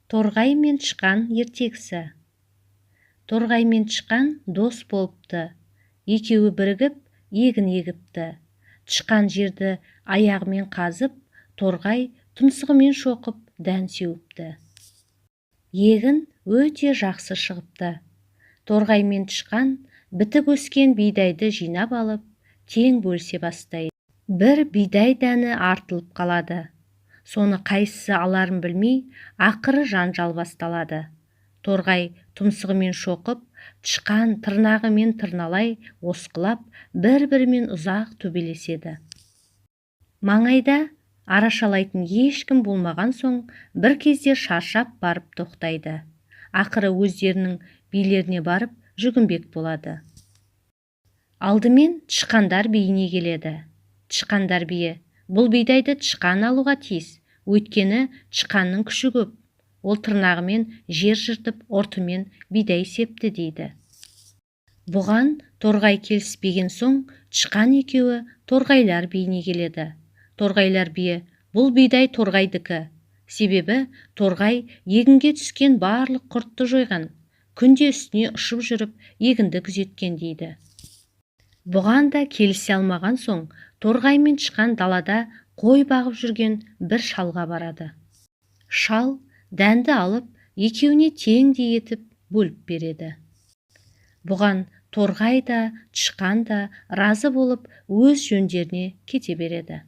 Торғай мен тышқан ертегісі. Торғай мен тышқан дос болыпты. Екеуі бірігіп, егін егіпті. Тышқан жерді аяғымен қазып, торғай тұмсығымен шоқып, дән сеуіпті. Егін өте жақсы шығыпты. Торғай мен тышқан бітік өскен бидайды жинап алып, тең бөлсе бастайды. Бір бидай дәні артылып қалады. Соны қайсысы аларын білмей, ақыры жанжал басталады. Торғай тұмсығымен шоқып, тышқан тырнағымен тырналай, осқылап, бір-бірімен ұзақ төбелеседі. Маңайда арашалайтын ешкім болмаған соң, бір кезде шаршап барып тоқтайды. Ақыры өздерінің билеріне барып жүгінбек болады. Алдымен тышқандар биіне келеді. Тышқандар биі: бұл бидайды тышқан алуға тиіс, өйткені тышқанның күші көп. Ол тырнағымен жер жыртып, ұртымен бидай септі дейді. Бұған торғай келіспеген соң, тышқан екеуі торғайлар биіне келеді. Торғайлар биі: бұл бидай торғайдікі. Себебі торғай егінге түскен барлық құртты жойған, күнде үстіне ұшып жүріп, егінді күзеткен дейді. Бұған да келісе алмаған соң, торғай мен тышқан далада қой бағып жүрген бір шалға барады. Шал дәнді алып, екеуіне теңдей етіп бөліп береді. Бұған торғай да, тышқан да разы болып, өз жөндеріне кете береді.